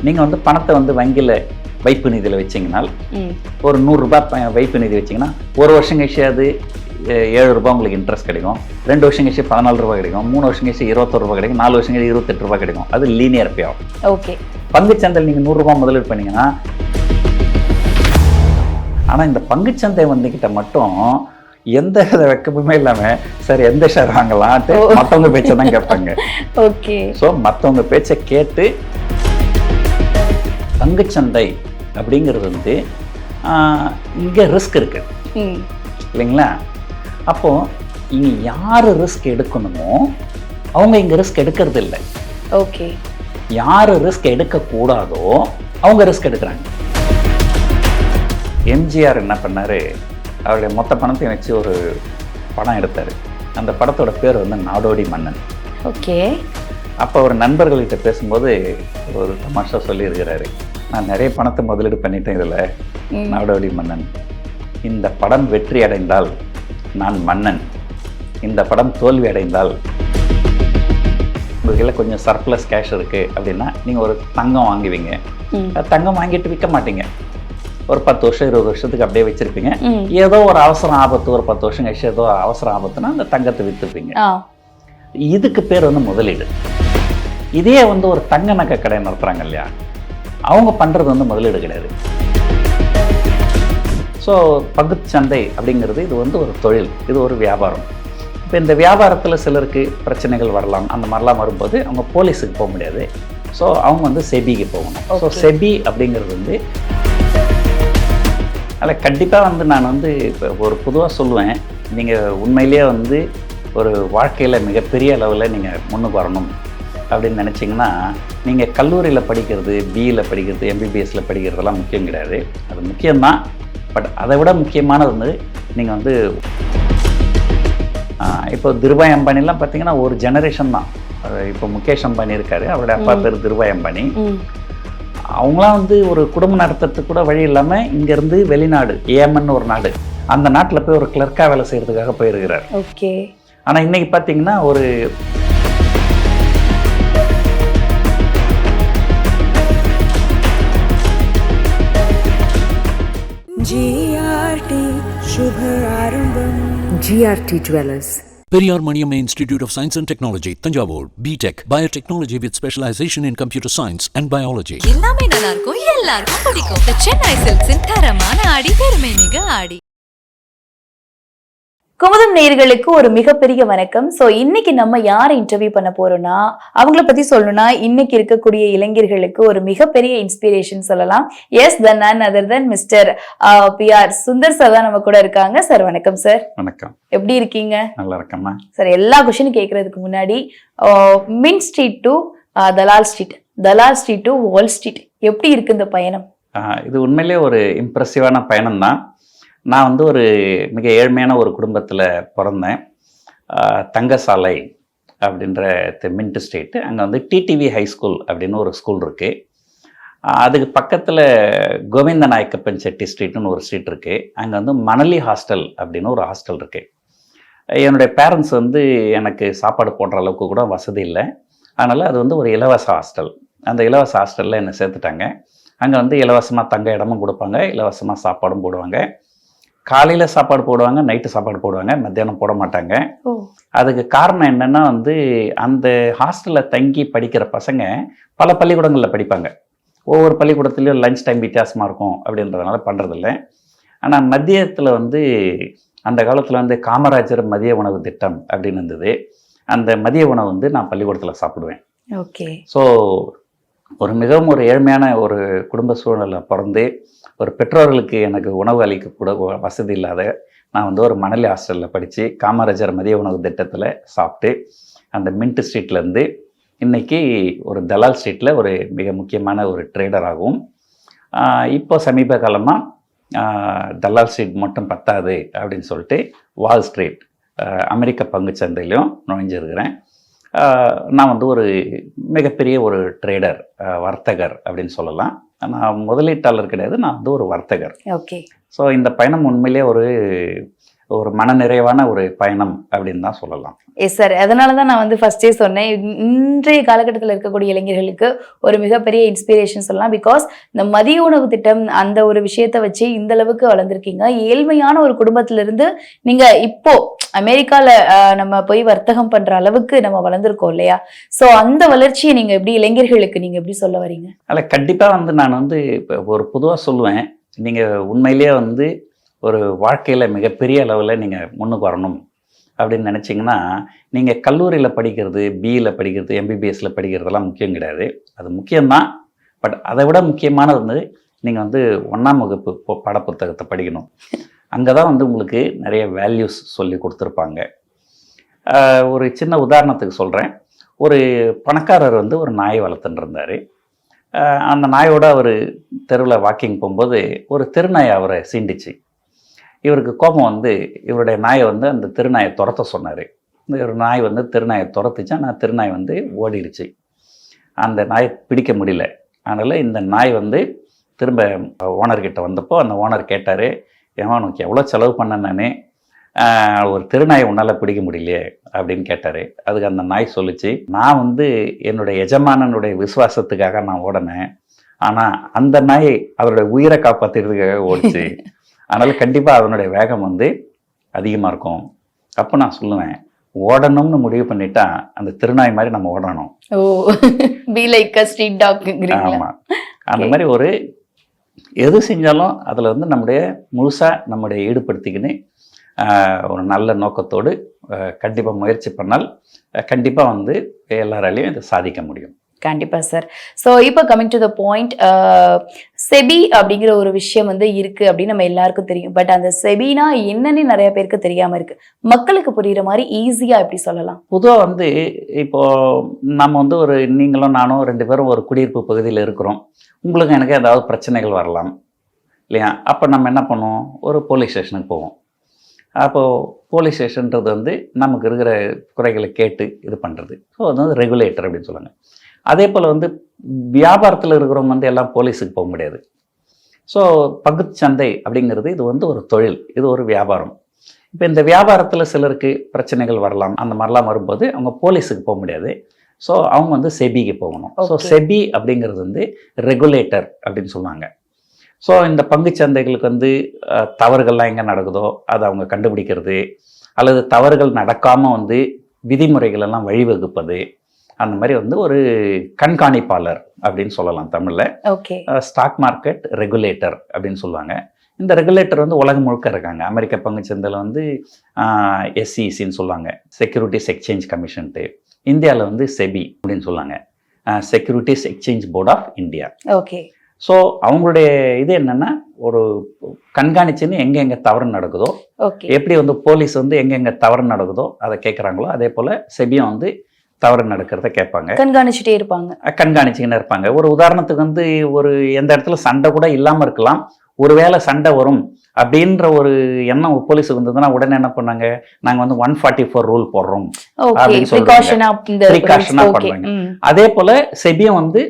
நீங்கள் வந்து பணத்தை வந்து வங்கியில் வைப்பு நிதியில் வச்சிங்கன்னா ஒரு 100 ரூபாய் வைப்பு நிதி வச்சிங்கன்னா ஒரு வருஷம் கழிச்சு அது 7 ரூபாய் உங்களுக்கு இன்ட்ரெஸ்ட் கிடைக்கும், 2 வருஷம் கழிச்சு 14 ரூபாய் கிடைக்கும், 3 வருஷம் கழிச்சு 21 ரூபாய் கிடைக்கும், 4 வருஷம் கழிச்சு 28 ரூபாய் கிடைக்கும். அது லீனியர் பே ஆகும். ஓகே. பங்குச்சந்தையில் நீங்கள் 100 ரூபாய் முதலீடு பண்ணீங்கன்னா, ஆனால் இந்த பங்குச்சந்தை வந்துக்கிட்ட மட்டும் எந்த வெக்கமுமே இல்லாமல் சார் எந்த ஷேர் வாங்கலான்ட்டு மற்றவங்க பேச்சை தான் கேட்பாங்க. ஓகே. ஸோ மற்றவங்க பேச்சை கேட்டு பங்குச்சந்தை அப்படிங்கிறது வந்து இங்கே ரிஸ்க் இருக்கு இல்லைங்களா? அப்போது இங்கே யார் ரிஸ்க் எடுக்கணுமோ அவங்க இங்கே ரிஸ்க் எடுக்கிறது இல்லை. ஓகே. யார் ரிஸ்க் எடுக்கக்கூடாதோ அவங்க ரிஸ்க் எடுக்கிறாங்க. எம்ஜிஆர் என்ன பண்ணார், அவருடைய மொத்த பணத்தையும் வச்சு ஒரு படம் எடுத்தார். அந்த படத்தோட பேர் வந்து நாடோடி மன்னன். ஓகே. அப்போ ஒரு நண்பர்கள்கிட்ட பேசும்போது ஒரு தமாஷா சொல்லியிருக்கிறாரு, நான் நிறைய பணத்தை முதலீடு பண்ணிட்டேன் இதில், நாடோடி மன்னன். இந்த படம் வெற்றி அடைந்தால் நான் மன்னன், இந்த படம் தோல்வி அடைந்தால் உங்கள்கிட்ட கொஞ்சம் சர்ப்ளஸ் கேஷ் இருக்குது அப்படின்னா நீங்கள் ஒரு தங்கம் வாங்குவீங்க. தங்கம் வாங்கிட்டு விற்க மாட்டீங்க, ஒரு 10 வருஷம் 20 வருஷத்துக்கு அப்படியே வச்சுருப்பீங்க. ஏதோ ஒரு அவசரம் ஆபத்து, ஒரு 10 வருஷம் கழிச்சு ஏதோ அவசரம் ஆபத்துனா அந்த தங்கத்தை விற்றுப்பீங்க. இதுக்கு பேர் வந்து முதலீடு. இதே வந்து ஒரு தங்க நகை கடை நடத்துகிறாங்க இல்லையா, அவங்க பண்ணுறது வந்து முதலீடு கிடையாது. ஸோ பங்குச்சந்தை அப்படிங்கிறது இது வந்து ஒரு தொழில், இது ஒரு வியாபாரம். இப்போ இந்த வியாபாரத்தில் சிலருக்கு பிரச்சனைகள் வரலாம். அந்த மாதிரிலாம் வரும்போது அவங்க போலீஸுக்கு போக முடியாது. ஸோ அவங்க வந்து செபிக்கு போகணும். ஸோ செபி அப்படிங்கிறது வந்து அதில் கண்டிப்பாக வந்து நான் வந்து இப்போ ஒரு பொதுவாக சொல்லுவேன், நீங்கள் உண்மையிலேயே வந்து ஒரு வாழ்க்கையில் மிகப்பெரிய அளவில் நீங்கள் முன்னுக்கு வரணும் அப்படின்னு நினச்சிங்கன்னா, நீங்கள் கல்லூரியில் படிக்கிறது, பிஇயில் படிக்கிறது, எம்பிபிஎஸ்சில் படிக்கிறதெல்லாம் முக்கியம் கிடையாது. அது முக்கியம்தான். பட் அதை விட முக்கியமானது வந்து நீங்கள் வந்து இப்போ திருபாய் அம்பானிலாம் பார்த்தீங்கன்னா ஒரு ஜெனரேஷன் தான். இப்போ முகேஷ் அம்பானி இருக்கார், அவருடைய அப்பா பேர் திருபாய் அம்பானி. அவங்களாம் வந்து ஒரு குடும்பம் நடத்துறதுக்கு கூட வழி இல்லாமல் இங்கேருந்து வெளிநாடு, ஏமன் ஒரு நாடு, அந்த நாட்டில் போய் ஒரு கிளர்க்காக வேலை செய்கிறதுக்காக போயிருக்கிறார். ஓகே. ஆனால் இன்றைக்கி பார்த்தீங்கன்னா ஒரு GRT Dwellers. Periyar Maniamma Institute of Science and Technology, Tanjavur, B.Tech, Biotechnology with specialization in computer science and biology. எல்லாமே நல்லா இருக்கும், எல்லாருக்கும் பிடிக்கும். The Chennai Silks தரமான ஆடி, பெருமை மிக ஆடி. குமுதம் நேயர்களுக்கு ஒரு மிகப்பெரிய வணக்கம். ஸோ இன்னைக்கு நம்ம யாரை இன்டர்வியூ பண்ண போறோம்னா, அவங்கள பத்தி சொல்லணும்னா இன்னைக்கு இருக்கக்கூடிய இளைஞர்களுக்கு ஒரு மிகப்பெரிய இன்ஸ்பிரேஷன் சொல்லலாம். எஸ், த நன் அதர் தென் மிஸ்டர் பிஆர் சுந்தர் சார் தான் நம்ம கூட இருக்காங்க. சார் வணக்கம் சார். வணக்கம். எப்படி இருக்கீங்க? நல்லா இருக்கம்மா. சார், எல்லா கொஸ்டினும் கேட்கறதுக்கு முன்னாடி Mint Street to Dalal Street, Dalal Street to Wall Street, எப்படி இருக்கு இந்த பயணம்? இது உண்மையிலே ஒரு இம்ப்ரெசிவான பயணம் தான். நான் வந்து ஒரு மிக ஏழ்மையான ஒரு குடும்பத்தில் பிறந்தேன். தங்கசாலை அப்படின்ற மின்ட் ஸ்ட்ரீட்டு, அங்கே வந்து டிடிவி ஹை ஸ்கூல் அப்படின்னு ஒரு ஸ்கூல் இருக்குது. அதுக்கு பக்கத்தில் கோவிந்த நாயக்கப்பன் செட்டி ஸ்ட்ரீட்னு ஒரு ஸ்ட்ரீட் இருக்குது. அங்கே வந்து மணலி ஹாஸ்டல் அப்படின்னு ஒரு ஹாஸ்டல் இருக்குது. என்னுடைய பேரண்ட்ஸ் வந்து எனக்கு சாப்பாடு போடுற அளவுக்கு கூட வசதி இல்லை. அதனால் அது வந்து ஒரு இலவச ஹாஸ்டல். அந்த இலவச ஹாஸ்டலில் என்னை சேர்த்துட்டாங்க. அங்கே வந்து இலவசமாக தங்க இடமும் கொடுப்பாங்க, இலவசமாக சாப்பாடும் போடுவாங்க. காலையில் சாப்பாடு போடுவாங்க, நைட்டு சாப்பாடு போடுவாங்க, மத்தியானம் போட மாட்டாங்க. அதுக்கு காரணம் என்னென்னா வந்து அந்த ஹாஸ்டலில் தங்கி படிக்கிற பசங்க பல பள்ளிக்கூடங்களில் படிப்பாங்க. ஒவ்வொரு பள்ளிக்கூடத்துலேயும் லஞ்ச் டைம் வித்தியாசமாக இருக்கும் அப்படின்றதுனால பண்ணுறதில்ல. ஆனால் மதியத்தில் வந்து அந்த காலத்தில் வந்து காமராஜர் மதிய உணவு திட்டம் அப்படின்னு இருந்தது. அந்த மதிய உணவு வந்து நான் பள்ளிக்கூடத்தில் சாப்பிடுவேன். ஓகே. ஸோ ஒரு மிகவும் ஒரு ஏழ்மையான ஒரு குடும்ப சூழ்நிலை பிறந்து ஒரு பெற்றோர்களுக்கு எனக்கு உணவு அளிக்கக்கூட வசதி இல்லாத நான் வந்து ஒரு மணலி ஹாஸ்டலில் படித்து காமராஜர் மதிய உணவு திட்டத்தில் சாப்பிட்டு அந்த மின்ட் ஸ்ட்ரீட்லேருந்து இன்றைக்கி ஒரு தலால் ஸ்ட்ரீட்டில் ஒரு மிக முக்கியமான ஒரு ட்ரேடராகவும், இப்போ சமீப காலமாக தலால் ஸ்ட்ரீட் மட்டும் பத்தாது அப்படின்னு சொல்லிட்டு வால் ஸ்ட்ரீட் அமெரிக்க பங்குச்சந்தையிலையும் நுழைஞ்சிருக்கிறேன். நான் வந்து ஒரு மிகப்பெரிய ஒரு ட்ரேடர், வர்த்தகர் அப்படின்னு சொல்லலாம். நான் முதலீட்டாளர் கிடையாது, நான் வந்து ஒரு வர்த்தகர். ஓகே. ஸோ இந்த பயணம் உண்மையிலே ஒரு ஒரு மனநிறைவான ஒரு பயணம் அப்படின்னு தான் சொல்லலாம். Yes sir. அதனால தான் நான் வந்து ஃபர்ஸ்டே சொன்னேன், இன்றைய காலகட்டத்தில் இருக்கக்கூடிய இளைஞர்களுக்கு ஒரு மிகப்பெரிய இன்ஸ்பிரேஷன் சொல்லலாம். பிகாஸ் இந்த மதிய உணவு திட்டம் அந்த ஒரு விஷயத்த வச்சு இந்த அளவுக்கு வளர்ந்துருக்கீங்க. ஏழ்மையான ஒரு குடும்பத்திலிருந்து நீங்க இப்போ அமெரிக்கால நம்ம போய் வர்த்தகம் பண்ற அளவுக்கு நம்ம வளர்ந்துருக்கோம் இல்லையா? ஸோ அந்த வளர்ச்சியை நீங்க எப்படி இளைஞர்களுக்கு நீங்க எப்படி சொல்ல வரீங்க? அதில் கண்டிப்பாக வந்து நான் வந்து இப்போ ஒரு பொதுவாக சொல்லுவேன், நீங்கள் உண்மையிலேயே வந்து ஒரு வாழ்க்கையில் மிகப்பெரிய அளவில் நீங்கள் முன்னுக்கு வரணும் அப்படின்னு நினச்சிங்கன்னா, நீங்கள் கல்லூரியில் படிக்கிறது, பிஇயில் படிக்கிறது, எம்பிபிஎஸ்சில் படிக்கிறதெல்லாம் முக்கியம் கிடையாது. அது முக்கியம்தான். பட் அதை விட முக்கியமானது வந்து நீங்கள் வந்து 1ஆம் வகுப்பு பாடப்புத்தகத்தை படிக்கணும். அங்கே தான் வந்து உங்களுக்கு நிறைய வேல்யூஸ் சொல்லி கொடுத்துருப்பாங்க. ஒரு சின்ன உதாரணத்துக்கு சொல்கிறேன். ஒரு பணக்காரர் வந்து ஒரு நாயை வளர்த்துட்டு இருந்தார். அந்த நாயோட அவர் தெருவில் வாக்கிங் போகும்போது ஒரு தெருநாய் அவரை சீண்டிச்சு. இவருக்கு கோபம் வந்து இவருடைய நாயை வந்து அந்த திருநாயை துரத்த சொன்னார். ஒரு நாய் வந்து திருநாயை துரத்துச்சா, ஆனால் திருநாய் வந்து ஓடிடுச்சு. அந்த நாயை பிடிக்க முடியல. அதனால் இந்த நாய் வந்து திரும்ப ஓனர்கிட்ட வந்தப்போ அந்த ஓனர் கேட்டார், ஏமா உனக்கு எவ்வளோ செலவு பண்ணேன் நான், ஒரு திருநாயை உன்னால் பிடிக்க முடியலையே அப்படின்னு கேட்டார். அதுக்கு அந்த நாய் சொல்லிச்சு, நான் வந்து என்னுடைய எஜமானனுடைய விசுவாசத்துக்காக நான் ஓடினேன், ஆனால் அந்த நாய் அதனுடைய உயிரை காப்பாற்றுறதுக்காக ஓடிச்சு. அதனால் கண்டிப்பாக அதனுடைய வேகம் வந்து அதிகமாக இருக்கும். அப்போ நான் சொல்லுவேன், ஓடணும்னு முடிவு பண்ணிட்டா அந்த திருநாய் மாதிரி நம்ம ஓடணும். Oh, be like a street dog. ஆமாம், அந்த மாதிரி ஒரு எது செஞ்சாலும் அதில் வந்து நம்முடைய ஈடுபடுத்திக்கின்னு ஒரு நல்ல நோக்கத்தோடு கண்டிப்பாக முயற்சி பண்ணால் கண்டிப்பாக வந்து எல்லாராலையும் இதை சாதிக்க முடியும். கண்டிப்பா சார். ஸோ இப்போ coming to the point, SEBI அப்படிங்கிற ஒரு விஷயம் வந்து இருக்கு அப்படின்னு நம்ம எல்லாருக்கும் தெரியும். பட் அந்த செபினா என்னன்னு நிறைய பேருக்கு தெரியாம இருக்கு. மக்களுக்கு புரியுற மாதிரி ஈஸியா எப்படி சொல்லலாம்? பொதுவாக வந்து இப்போ நம்ம வந்து நீங்களும் நானும் 2 பேரும் ஒரு குடியிருப்பு பகுதியில் இருக்கிறோம். உங்களுக்கு எனக்கு ஏதாவது பிரச்சனைகள் வரலாம் இல்லையா? அப்போ நம்ம என்ன பண்ணுவோம், ஒரு போலீஸ் ஸ்டேஷனுக்கு போவோம். அப்போது போலீஸ் ஸ்டேஷன்றது வந்து நமக்கு இருக்கிற குறைகளை கேட்டு இது பண்ணுறது. ஸோ அது வந்து ரெகுலேட்டர் அப்படின்னு சொல்லுவாங்க. அதே போல் வந்து வியாபாரத்தில் இருக்கிறவங்க வந்து எல்லாம் போலீஸுக்கு போக முடியாது. ஸோ பங்குச்சந்தை அப்படிங்கிறது இது வந்து ஒரு தொழில், இது ஒரு வியாபாரம். இப்போ இந்த வியாபாரத்தில் சிலருக்கு பிரச்சனைகள் வரலாம். அந்த மாதிரிலாம் வரும்போது அவங்க போலீஸுக்கு போக முடியாது. ஸோ அவங்க வந்து செபிக்கு போகணும். ஸோ செபி அப்படிங்கிறது வந்து ரெகுலேட்டர் அப்படின்னு சொல்லுவாங்க. ஸோ இந்த பங்குச்சந்தைகளுக்கு வந்து தவறுகள்லாம் எங்கே நடக்குதோ அதை அவங்க கண்டுபிடிக்கிறது, அல்லது தவறுகள் நடக்காமல் வந்து விதிமுறைகளெல்லாம் வழிவகுப்பது, அந்த மாதிரி வந்து ஒரு கண்காணிப்பாளர் அப்படின்னு சொல்லலாம் தமிழில். ஓகே. ஸ்டாக் மார்க்கெட் ரெகுலேட்டர் அப்படின்னு சொல்லுவாங்க. இந்த ரெகுலேட்டர் வந்து உலகம் முழுக்க இருக்காங்க. அமெரிக்க பங்குச்சந்தையில் வந்து SECன்னு சொல்லுவாங்க, செக்யூரிட்டிஸ் எக்ஸ்சேஞ்ச் கமிஷன்ட்டு. இந்தியாவில் வந்து செபி அப்படின்னு சொல்லுவாங்க, securities exchange board of India. Okay. So அவங்களுடைய இது என்னென்னா, ஒரு கண்காணிச்சுன்னு எங்கெங்கே தவறு நடக்குதோ, எப்படி வந்து போலீஸ் வந்து எங்கெங்கே தவறு நடக்குதோ அதை கேட்குறாங்களோ, அதே போல் செபியும் வந்து தவறு நடக்கிறத கேட்பாங்க, கண்காணிச்சுட்டே இருப்பாங்க, கண்காணிச்சுக்கின்னு இருப்பாங்க. ஒரு உதாரணத்துக்கு வந்து எந்த இடத்துல சண்டை கூட இல்லாமல் இருக்கலாம், ஒருவேளை சண்டை வரும் அப்படின்ற ஒரு எண்ணம் போலீஸுக்கு வந்ததுன்னா உடனே என்ன பண்ணாங்க, நாங்கள் வந்து 144 ரூல் போடுறோம் அப்படின்னு சொல்லுவாங்க, ப்ரிகாஷனா பண்ணுவாங்க. அதே போல செபியும் வந்து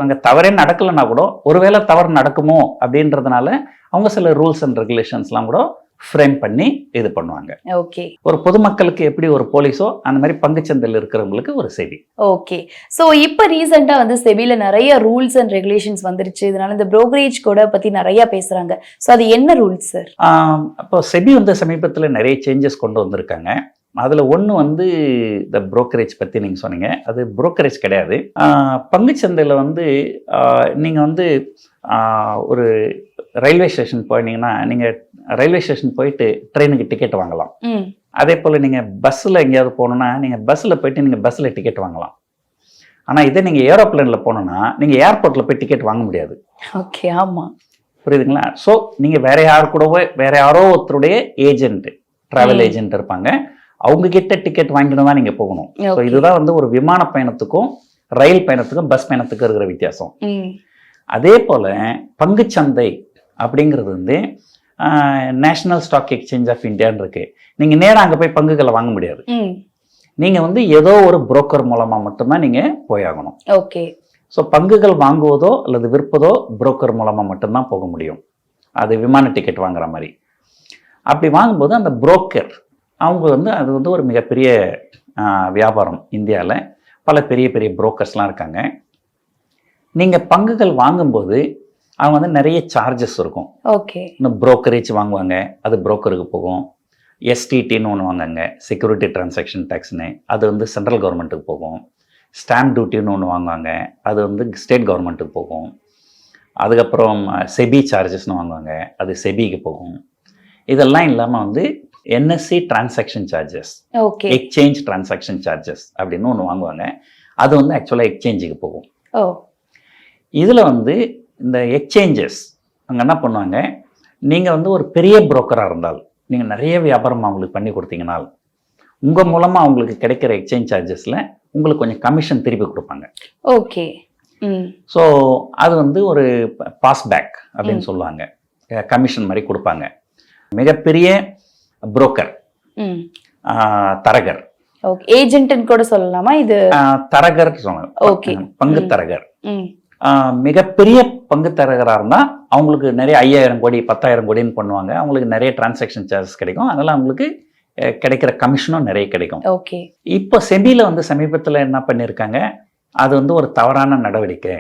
அங்கே தவறே நடக்கலைன்னா கூட ஒருவேளை தவறு நடக்குமோ அப்படின்றதுனால அவங்க சில ரூல்ஸ் அண்ட் ரெகுலேஷன்ஸ்லாம் கூட ஃப்ரேம் பண்ணி இது பண்ணுவாங்க. ஓகே. ஒரு பொதுமக்களுக்கு எப்படி ஒரு போலீஸோ அந்த மாதிரி பங்குச்சந்தையில் இருக்கிறவங்களுக்கு ஒரு செபி. ஓகே. ஸோ இப்போ ரீசெண்டாக வந்து செபியில் நிறைய ரூல்ஸ் அண்ட் ரெகுலேஷன்ஸ் வந்துருச்சு. இதனால இந்த ப்ரோக்கரேஜ் கூட பற்றி நிறைய பேசுகிறாங்க. ஸோ அது என்ன ரூல்ஸ் சார்? அப்போ செபி வந்து சமீபத்தில் நிறைய சேஞ்சஸ் கொண்டு வந்திருக்காங்க. அதில் ஒன்று வந்து இந்த புரோக்கரேஜ் பற்றி நீங்கள் சொன்னீங்க, அது புரோக்கரேஜ் கிடையாது. பங்குச்சந்தையில் வந்து நீங்கள் வந்து ஒரு ரயில்வே ஸ்டேஷன் போனீங்கன்னா, நீங்கள் ரயில்வே ஸ்டேஷன் போயிட்டு ட்ரெயினுக்கு டிக்கெட் வாங்கலாம். அதே போல் நீங்கள் பஸ்ஸில் எங்கேயாவது போகணுன்னா நீங்கள் பஸ்ஸில் போயிட்டு நீங்கள் பஸ்ஸில் டிக்கெட் வாங்கலாம். ஆனால் இதே நீங்கள் ஏரோப்ளேனில் போகணுன்னா நீங்கள் ஏர்போர்ட்டில் போய் டிக்கெட் வாங்க முடியாது. ஓகே. ஆமாம், புரியுதுங்களா? ஸோ நீங்கள் வேற யாரோ ஒருத்தருடைய ஏஜென்ட், ட்ராவல் ஏஜென்ட் இருப்பாங்க, அவங்க கிட்ட டிக்கெட் வாங்கிட்டு தான் நீங்கள் போகணும். ஸோ இதுதான் வந்து ஒரு விமான பயணத்துக்கும் ரயில் பயணத்துக்கும் பஸ் பயணத்துக்கும் இருக்கிற வித்தியாசம். அதே போல் பங்குச்சந்தை அப்படிங்கிறது வந்து நேஷனல் ஸ்டாக் எக்ஸ்சேஞ்ச் ஆஃப் இந்தியான்னு இருக்கு. நீங்கள் நேராக அங்கே போய் பங்குகளை வாங்க முடியாது. நீங்கள் வந்து ஏதோ ஒரு புரோக்கர் மூலமாக மட்டும்தான் நீங்கள் போயாகணும். ஓகே. ஸோ பங்குகள் வாங்குவதோ அல்லது விற்பதோ புரோக்கர் மூலமாக மட்டும்தான் போக முடியும். அது விமான டிக்கெட் வாங்குற மாதிரி. அப்படி வாங்கும்போது அந்த புரோக்கர் அவங்க வந்து அது வந்து ஒரு மிகப்பெரிய வியாபாரம். இந்தியாவில் பல பெரிய பெரிய புரோக்கர்ஸ்லாம் இருக்காங்க. நீங்கள் பங்குகள் வாங்கும்போது அவங்க வந்து நிறைய சார்ஜஸ் இருக்கும். ஓகே. இன்னும் புரோக்கரேஜ் வாங்குவாங்க, அது புரோக்கருக்கு போகும். எஸ்டிடின்னு ஒன்று வாங்குவாங்க, செக்யூரிட்டி டிரான்சாக்ஷன் டேக்ஸ்னு, அது வந்து சென்ட்ரல் கவர்மெண்ட்டுக்கு போகும். ஸ்டாம்ப் டியூட்டின்னு ஒன்று வாங்குவாங்க, அது வந்து ஸ்டேட் கவர்மெண்ட்டுக்கு போகும். அதுக்கப்புறம் செபி சார்ஜஸ்னு வாங்குவாங்க, அது செபிக்கு போகும். இதெல்லாம் இல்லாமல் வந்து NSC transaction charges, okay, exchange transaction charges அப்படின்னு ஒன்று வாங்குவாங்க. அது வந்து ஆக்சுவலாக எக்ஸ்சேஞ்சுக்கு போகும். ஓ. இதில் வந்து இந்த எக்ஸ்சேஞ்சஸ் அங்கே என்ன பண்ணுவாங்க, நீங்கள் வந்து ஒரு பெரிய புரோக்கராக இருந்தால், நீங்கள் நிறைய வியாபாரம் அவங்களுக்கு பண்ணி கொடுத்தீங்கனால், உங்கள் மூலமாக அவங்களுக்கு கிடைக்கிற எக்ஸ்சேஞ்ச் சார்ஜஸில் உங்களுக்கு கொஞ்சம் கமிஷன் திருப்பி கொடுப்பாங்க. ஓகே. ஸோ அது வந்து ஒரு பாஸ்பேக் அப்படின்னு சொல்லுவாங்க, கமிஷன் மாதிரி கொடுப்பாங்க. மிகப்பெரிய புரோக்கர், தரகர், ஓகே, ஏஜென்ட்னு கூட சொல்லலாமா இது? தரகர் சொல்லலாம். ஓகே, பங்கு தரகர். மிகப்பெரிய பங்கு தரகராக இருந்தால் அவங்களுக்கு நிறைய 5000 கோடி 10,000 கோடின்னு பண்ணுவாங்க. அவங்களுக்கு நிறைய டிரான்சாக்ஷன் சார்ஜஸ் கிடைக்கும். அதெல்லாம் அவங்களுக்கு கிடைக்கிற கமிஷனும் நிறைய கிடைக்கும். ஓகே. இப்போ செபியில் வந்து சமீபத்தில் என்ன பண்ணியிருக்காங்க, அது வந்து ஒரு தவறான நடவடிக்கை,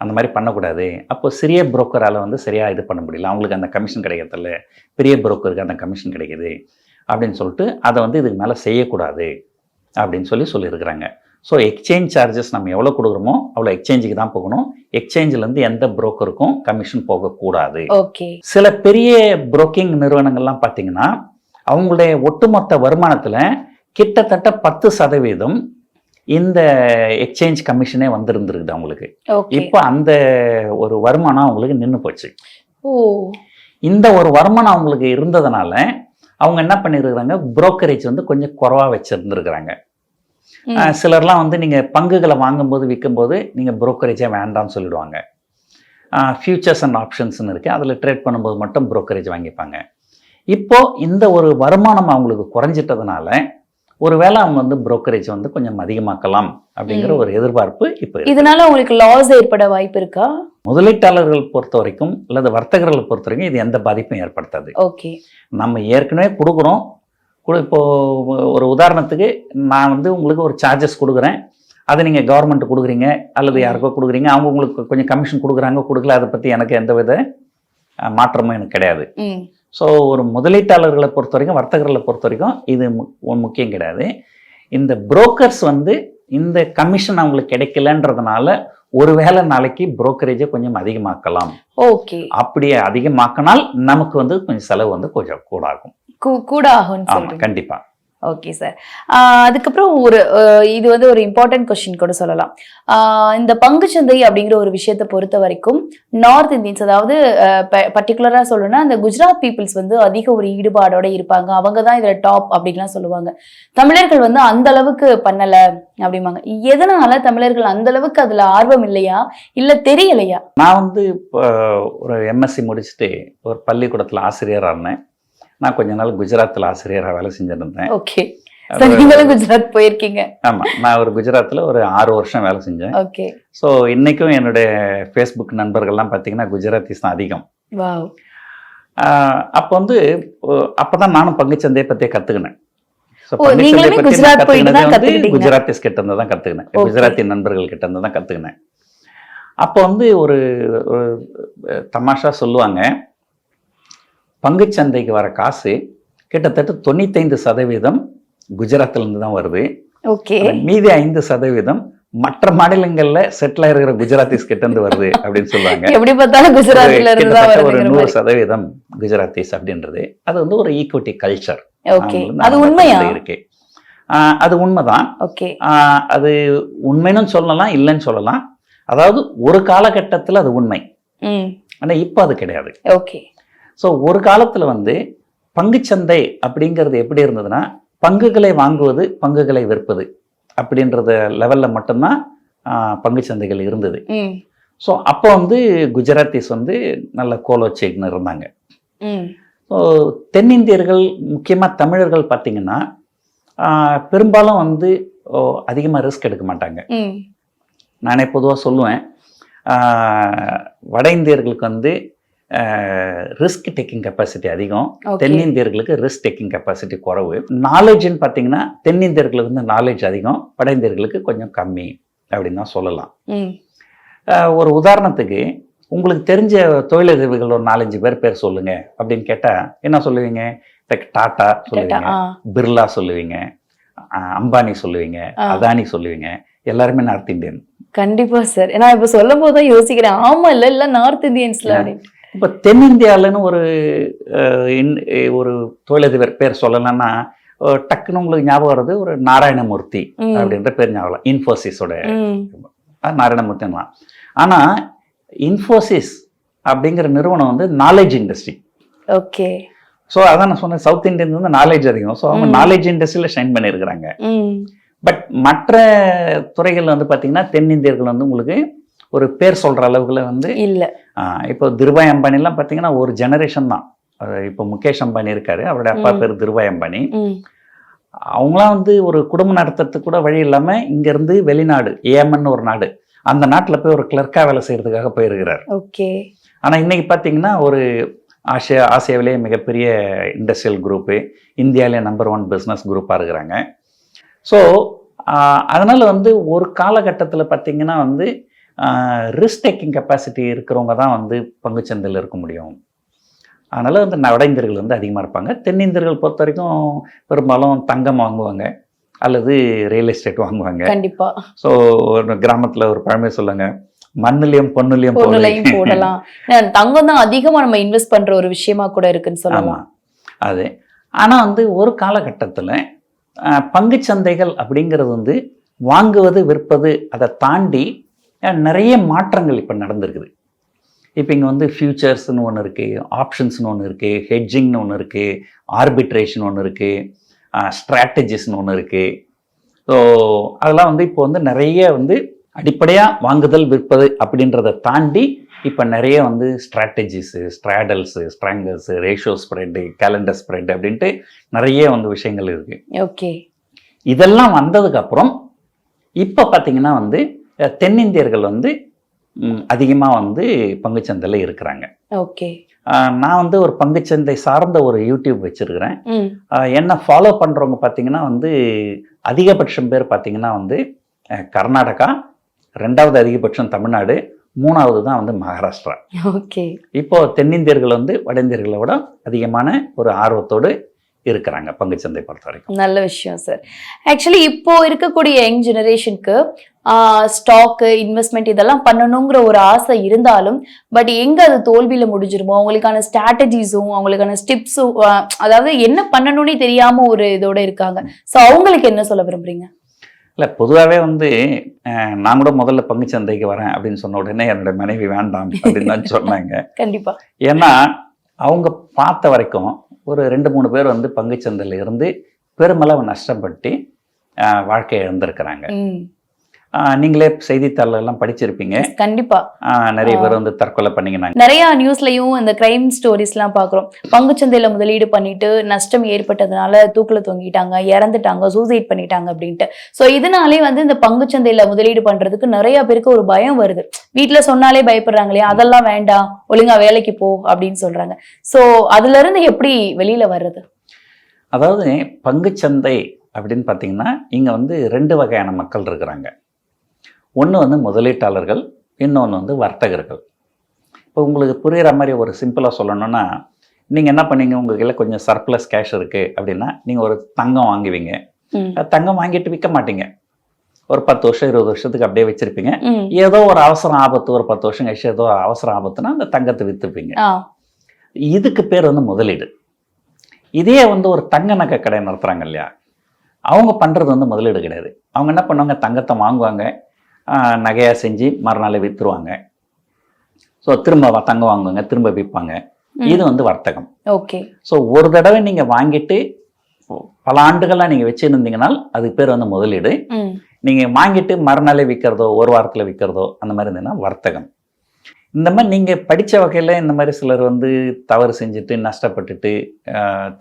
அந்த மாதிரி பண்ணக்கூடாது. அப்போ சிறிய புரோக்கரால் வந்து சரியாக இது பண்ண முடியல, அவங்களுக்கு அந்த கமிஷன் கிடைக்கிறதில்ல, பெரிய புரோக்கருக்கு அந்த கமிஷன் கிடைக்குது அப்படின்னு சொல்லிட்டு அதை வந்து இதுக்கு மேலே செய்யக்கூடாது அப்படின்னு சொல்லியிருக்கிறாங்க. ஸோ எக்ஸ்சேஞ்ச் சார்ஜஸ் நம்ம எவ்வளோ கொடுக்குறோமோ அவ்வளோ எக்ஸ்சேஞ்சுக்கு தான் போகணும். எக்ஸ்சேஞ்சிலேருந்து எந்த புரோக்கருக்கும் கமிஷன் போகக்கூடாது. ஓகே. சில பெரிய புரோக்கிங் நிறுவனங்கள்லாம் பார்த்தீங்கன்னா அவங்களுடைய ஒட்டுமொத்த வருமானத்தில் கிட்டத்தட்ட 10% இந்த எக்ஸ்சேஞ்ச் கமிஷனே வந்திருந்துருக்குது அவங்களுக்கு. இப்போ அந்த ஒரு வருமானம் அவங்களுக்கு நின்று போச்சு. இந்த ஒரு வருமானம் அவங்களுக்கு இருந்ததுனால அவங்க என்ன பண்ணியிருக்கிறாங்க, புரோக்கரேஜ் வந்து கொஞ்சம் குறைவாக வச்சுருந்துருக்குறாங்க. சிலர்லாம் வந்து நீங்கள் பங்குகளை வாங்கும்போது விற்கும்போது நீங்கள் புரோக்கரேஜே வேண்டாம்னு சொல்லிடுவாங்க. ஃபியூச்சர்ஸ் அண்ட் ஆப்ஷன்ஸ்னு இருக்குது, அதில் ட்ரேட் பண்ணும்போது மட்டும் புரோக்கரேஜ் வாங்கிப்பாங்க. இப்போது இந்த ஒரு வருமானம் அவங்களுக்கு குறைஞ்சிட்டதுனால ஒருவேளை அவங்க வந்து புரோக்கரேஜ் வந்து கொஞ்சம் அதிகமாக்கலாம் அப்படிங்கிற ஒரு எதிர்பார்ப்பு இப்போ. இதனால உங்களுக்கு லாஸ் ஏற்பட வாய்ப்பு இருக்கா? முதலீட்டாளர்கள் பொறுத்த வரைக்கும் அல்லது வர்த்தகர்களை பொறுத்த வரைக்கும் இது எந்த பாதிப்பும் ஏற்படுத்தாது. ஓகே. நம்ம ஏற்கனவே கொடுக்குறோம். இப்போ ஒரு உதாரணத்துக்கு நான் வந்து உங்களுக்கு ஒரு சார்ஜஸ் கொடுக்குறேன், அதை நீங்கள் கவர்மெண்ட் கொடுக்குறீங்க அல்லது யாருக்கோ கொடுக்குறீங்க, அவங்க உங்களுக்கு கொஞ்சம் கமிஷன் கொடுக்கல, அதை பற்றி எனக்கு எந்த வித மாற்றமும் எனக்கு கிடையாது. ஸோ ஒரு முதலீட்டாளர்களை பொறுத்த வரைக்கும் வர்த்தகர்களை பொறுத்த வரைக்கும் இது முக்கியம் கிடையாது. இந்த புரோக்கர்ஸ் வந்து இந்த கமிஷன் அவங்களுக்கு கிடைக்கலன்றதுனால ஒருவேளை நாளைக்கு புரோக்கரேஜை கொஞ்சம் அதிகமாக்கலாம். ஓகே. அப்படியே அதிகமாக்கினால் நமக்கு வந்து கொஞ்சம் செலவு வந்து கொஞ்சம் கூட ஆகும். கண்டிப்பா. Okay sir. அதுக்கப்புறம் இது வந்து ஒரு இம்பார்ட்டன்ட் கொஸ்டின் கூட சொல்லலாம். இந்த பங்குச்சந்தை அப்படிங்கிற ஒரு விஷயத்தை பொறுத்த வரைக்கும் நார்த் இந்தியன்ஸ், அதாவது பர்டிகுலரா சொல்லணும்னா அந்த குஜராத் பீப்புள்ஸ் வந்து அதிக ஒரு ஈடுபாடோட இருப்பாங்க. அவங்க தான் இதுல டாப் அப்படின்லாம் சொல்லுவாங்க. தமிழர்கள் வந்து அந்த அளவுக்கு பண்ணல அப்படிம்பாங்க. எதனால தமிழர்கள் அந்த அளவுக்கு அதுல ஆர்வம் இல்லையா, இல்ல தெரியலையா? நான் வந்து ஒரு எம்எஸ்சி முடிச்சுட்டு ஒரு பள்ளிக்கூடத்துல ஆசிரியராக இருந்தேன். நான் கொஞ்ச நாள் குஜராத்தில் ஆசிரியராக வேலை செஞ்சுருந்தேன். ஓகே. குஜராத் போயிருக்கீங்க? ஆமா, நான் ஒரு குஜராத்தில் ஒரு 6 வருஷம் வேலை செஞ்சேன். ஓகே. ஸோ இன்னைக்கும் என்னுடைய ஃபேஸ்புக் நண்பர்கள்லாம் பார்த்தீங்கன்னா குஜராத்திஸ் தான் அதிகம். அப்போ வந்து அப்பதான் நானும் பங்குச்சந்தையை பற்றியே கற்றுக்கினேன். குஜராத்திஸ் கிட்ட இருந்து தான் கற்றுக்கினேன், குஜராத்தி நண்பர்கள் கிட்ட இருந்து தான் கற்றுக்கினேன். அப்போ வந்து ஒரு தமாஷா சொல்லுவாங்க, பங்குச்சந்தைக்கு வர காசு கிட்டத்தட்ட 95% குஜராத்திலிருந்து தான் வருது. மீதி 5% மற்ற மாநிலங்கள்ல செட்டில் இருக்கிற குஜராத்திஸ் கிட்ட இருந்து வருது அப்படின்னு சொல்லுவாங்க. எப்படி பார்த்தாலும் குஜராத்ல இருந்து தான் வருது. ஒரு 100% குஜராத்திஸ் அப்படின்றது அது வந்து ஒரு ஈக்விட்டி கல்ச்சர். அது உண்மையா இருக்கு? அது உண்மைதான். அது உண்மைன்னு சொல்லலாம், இல்லைன்னு சொல்லலாம். அதாவது ஒரு காலகட்டத்தில் அது உண்மை, ஆனா இப்போ அது கிடையாது. ஓகே. ஸோ ஒரு காலத்தில் வந்து பங்குச்சந்தை அப்படிங்கிறது எப்படி இருந்ததுன்னா, பங்குகளை வாங்குவது பங்குகளை விற்பது அப்படின்றத லெவலில் மட்டும்தான் பங்குச்சந்தைகள் இருந்தது. ஸோ அப்போ வந்து குஜராத்திஸ் வந்து நல்ல கோலோச்சைன்னு இருந்தாங்க. ஸோ தென்னிந்தியர்கள் முக்கியமாக தமிழர்கள் பார்த்தீங்கன்னா பெரும்பாலும் வந்து அதிகமாக ரிஸ்க் எடுக்க மாட்டாங்க. நானே பொதுவாக சொல்லுவேன், வட இந்தியர்களுக்கு வந்து ரிஸ்க் டேக்கிங் கெப்பாசிட்டி அதிகம், Okay. தென்னிந்தியர்களுக்கு ரிஸ்க் டேக்கிங் கெப்பாசிட்டி குறைவு. நாலேஜ்னு பார்த்தீங்கன்னா தென்னிந்தியர்களுக்கு வந்து நாலேஜ் அதிகம், வட இந்தியர்களுக்கு கொஞ்சம் கம்மி அப்படின்னு தான் சொல்லலாம். ம். ஒரு உதாரணத்துக்கு உங்களுக்கு தெரிஞ்ச தொழிலதிபர்கள் ஒரு 4-5 பேர் சொல்லுங்க அப்படின்னு கேட்டா என்ன சொல்லுவீங்க? லைக் டாடா சொல்லுவீங்க, ஆ. பிர்லா சொல்லுவீங்க, அம்பானி சொல்லுவீங்க, ஆ. அதானி சொல்லுவீங்க. எல்லாருமே நார்த் இந்தியன். கண்டிப்பா சார். நான் இப்ப சொல்லும் போது தான் யோசிக்கிறேன். ஆமா இல்ல நார்த் இந்தியன்ஸ்ல அப்படின்னு. இப்போ தென்னிந்தியாவிலன்னு ஒரு தொழிலதிபர் பேர் சொல்லணும்னா டக்குன்னு உங்களுக்கு ஞாபகம் வருது ஒரு நாராயணமூர்த்தி ம். அப்படின்ற பேர் ஞாபகம். இன்ஃபோசிஸோட ம். நாராயணமூர்த்திலாம். ஆனா இன்ஃபோசிஸ் அப்படிங்கிற நிறுவனம் வந்து நாலேஜ் இண்டஸ்ட்ரி. ஓகே. ஸோ அதான் நான் சொன்னேன், சவுத் இந்தியன் வந்து நாலேஜ் அதிகம். ஸோ அவங்க நாலேஜ் இண்டஸ்ட்ரியில் ஷைன் பண்ணியிருக்கிறாங்க. ம். பட் மற்ற துறைகள் வந்து பார்த்தீங்கன்னா தென்னிந்தியர்கள் வந்து உங்களுக்கு ஒரு பேர் சொல்கிற அளவுக்குல வந்து இல்ல. இப்போ திருபாய் அம்பானிலாம் பார்த்தீங்கன்னா ஒரு ஜெனரேஷன் தான். இப்போ முகேஷ் அம்பானி இருக்காரு, அவருடைய அப்பா பேர் திருபாய் அம்பானி. ம். அவங்களாம் வந்து ஒரு குடும்பம் நடத்துறதுக்கு கூட வழி இல்லாமல் இங்கேருந்து வெளிநாடு, ஏமன் ஒரு நாடு, அந்த நாட்டில் போய் ஒரு கிளர்க்காக வேலை செய்கிறதுக்காக போயிருக்கிறார். ஓகே. ஆனால் இன்னைக்கு பார்த்தீங்கன்னா ஒரு ஆசியாவிலேயே மிகப்பெரிய இண்டஸ்ட்ரியல் குரூப்பு, இந்தியாவிலே நம்பர் 1 பிஸ்னஸ் குரூப்பாக இருக்கிறாங்க. ஸோ அதனால் வந்து ஒரு காலகட்டத்தில் பார்த்தீங்கன்னா வந்து ரிஸ்க் டேக்கிங் கெப்பாசிட்டி இருக்கிறவங்க தான் வந்து பங்குச்சந்தையில் இருக்க முடியும். அதனால் வந்து வட இந்தியர்கள் வந்து அதிகமாக இருப்பாங்க. தென்னிந்தியர்கள் பொறுத்த வரைக்கும் பெரும்பாலும் தங்கம் வாங்குவாங்க அல்லது ரியல் எஸ்டேட் வாங்குவாங்க. கண்டிப்பா. ஸோ ஒரு கிராமத்தில் ஒரு பழமை சொல்லுங்க, மண்ணுலையும் பொண்ணுலையும் பொருளையும் போடலாம். தங்கம் தான் அதிகமா நம்ம இன்வெஸ்ட் பண்ற ஒரு விஷயமா கூட இருக்குன்னு சொல்லலாம். ஆமாம் அது. ஆனால் வந்து ஒரு காலகட்டத்தில் பங்குச்சந்தைகள் அப்படிங்கிறது வந்து வாங்குவது விற்பது அதை தாண்டி நிறைய மாற்றங்கள் இப்போ நடந்திருக்குது. இப்போ இங்கே வந்து ஃபியூச்சர்ஸ்னு ஒன்று இருக்குது, ஆப்ஷன்ஸ்னு ஒன்று இருக்குது, ஹெட்ஜிங்னு ஒன்று இருக்குது, ஆர்பிட்ரேஷன் ஒன்று இருக்குது, ஸ்ட்ராட்டஜிஸ்னு ஒன்று இருக்குது. ஸோ அதெல்லாம் வந்து இப்போ வந்து நிறைய வந்து அடிப்படையாக வாங்குதல் விற்பது அப்படின்றத தாண்டி இப்போ நிறைய வந்து strategies, straddles, strangles, ratio spread, calendar spread அப்படின்ட்டு நிறைய வந்து விஷயங்கள் இருக்குது. ஓகே. இதெல்லாம் வந்ததுக்கப்புறம் இப்போ பார்த்தீங்கன்னா வந்து தென்னிந்தியர்கள் வந்து அதிகமாக வந்து பங்குச்சந்தையில் இருக்கிறாங்க. ஓகே. நான் வந்து ஒரு பங்குச்சந்தை சார்ந்த ஒரு யூடியூப் வச்சுருக்கிறேன். ம். என்ன ஃபாலோ பண்ணுறவங்க பார்த்தீங்கன்னா வந்து அதிகபட்சம் பேர் பார்த்தீங்கன்னா வந்து கர்நாடகா, 2வது அதிகபட்சம் தமிழ்நாடு, 3வது தான் வந்து மகாராஷ்டிரா. ஓகே. இப்போ தென்னிந்தியர்கள் வந்து வட இந்தியர்களை விட அதிகமான ஒரு ஆர்வத்தோடு இருக்கிறாங்க பங்குச்சந்தை பொறுத்த வரைக்கும். நல்ல விஷயம் சார். ஆக்சுவலி இப்போ இருக்கக்கூடிய யங் ஜெனரேஷனுக்கு ஸ்டாக்கு இன்வெஸ்ட்மெண்ட் இதெல்லாம் பண்ணணுங்கிற ஒரு ஆசை இருந்தாலும் பட் எங்க அது தோல்வியில முடிஞ்சிருமோ, அவங்களுக்கான ஸ்ட்ராட்டஜிஸும் அவங்களுக்கான ஸ்டெப்ஸும் அதாவது என்ன பண்ணணும்னே தெரியாம ஒரு இதோட இருக்காங்க. ஸோ அவங்களுக்கு என்ன சொல்ல விரும்புறீங்க? இல்லை, பொதுவாகவே வந்து நான் கூட முதல்ல பங்குச்சந்தைக்கு வரேன் அப்படின்னு சொன்ன உடனே என்னோட மனைவி வேண்டாம் அப்படின்னு தான் சொன்னாங்க. கண்டிப்பா. ஏன்னா அவங்க பார்த்த வரைக்கும் ஒரு 2-3 பேர் வந்து பங்குச்சந்தையில் இருந்து பெருமளவு நஷ்டப்பட்டு வாழ்க்கையை இழந்திருக்கிறாங்க. நீங்களே செய்தித்தாள் எல்லாம் படிச்சிருப்பீங்க. கண்டிப்பா. நிறைய பேர் வந்து தற்கொலை பண்ணிக்கினாங்க. நிறைய நியூஸ்லயும் இந்த கிரைம் ஸ்டோரிஸ் எல்லாம் பாக்குறோம். பங்குச்சந்தையில முதலீடு பண்ணிட்டு நஷ்டம் ஏற்பட்டதுனால தூக்குல தொங்கிட்டாங்க, இறந்துட்டாங்க, சூசைட் பண்ணிட்டாங்க அப்படின்ட்டு. சோ இதனாலே வந்து இந்த பங்குச்சந்தையில முதலீடு பண்றதுக்கு நிறைய பேருக்கு ஒரு பயம் வருது. வீட்டுல சொன்னாலே பயப்படுறாங்க இல்லையா, அதெல்லாம் வேண்டாம், ஒழுங்கா வேலைக்கு போ அப்படின்னு சொல்றாங்க. சோ அதுல இருந்து எப்படி வெளியில வர்றது? அதாவது பங்குச்சந்தை அப்படின்னு பார்த்தீங்கன்னா இங்க வந்து 2 வகையான மக்கள் இருக்கிறாங்க. ஒன்று வந்து முதலீட்டாளர்கள், இன்னொன்று வந்து வர்த்தகர்கள். இப்போ உங்களுக்கு புரிகிற மாதிரி ஒரு சிம்பிளாக சொல்லணும்னா, நீங்கள் என்ன பண்ணீங்க, உங்கள் கையில் கொஞ்சம் சர்ப்ளஸ் கேஷ் இருக்குது அப்படின்னா நீங்கள் ஒரு தங்கம் வாங்குவீங்க. தங்கம் வாங்கிட்டு விற்க மாட்டீங்க, ஒரு 10 வருஷம் 20 வருஷத்துக்கு அப்படியே வச்சுருப்பீங்க. ஏதோ ஒரு அவசரம் ஆபத்து, ஒரு 10 வருஷம் கழிச்சு ஏதோ அவசரம் ஆபத்துனா அந்த தங்கத்தை விற்றுப்பீங்க. இதுக்கு பேர் வந்து முதலீடு. இதே வந்து ஒரு தங்க நகை கடை நடத்துகிறாங்க இல்லையா, அவங்க பண்ணுறது வந்து முதலீடு கிடையாது. அவங்க என்ன பண்ணுவாங்க, தங்கத்தை வாங்குவாங்க, நகையாக செஞ்சு மறுநாளே விற்றுருவாங்க. ஸோ திரும்ப தங்கம் வாங்குவாங்க, திரும்ப விற்பாங்க. இது வந்து வர்த்தகம். ஓகே. ஸோ ஒரு தடவை நீங்கள் வாங்கிட்டு பல ஆண்டுகளாக நீங்கள் வச்சுருந்தீங்கனால் அதுக்கு பேர் வந்து முதலீடு. நீங்கள் வாங்கிட்டு மறுநாளே விற்கிறதோ, ஒரு வாரத்தில் விற்கிறதோ அந்த மாதிரி இருந்ததுன்னா வர்த்தகம். இந்த மாதிரி நீங்கள் படித்த வகையில் இந்த மாதிரி சிலர் வந்து தவறு செஞ்சுட்டு நஷ்டப்பட்டுட்டு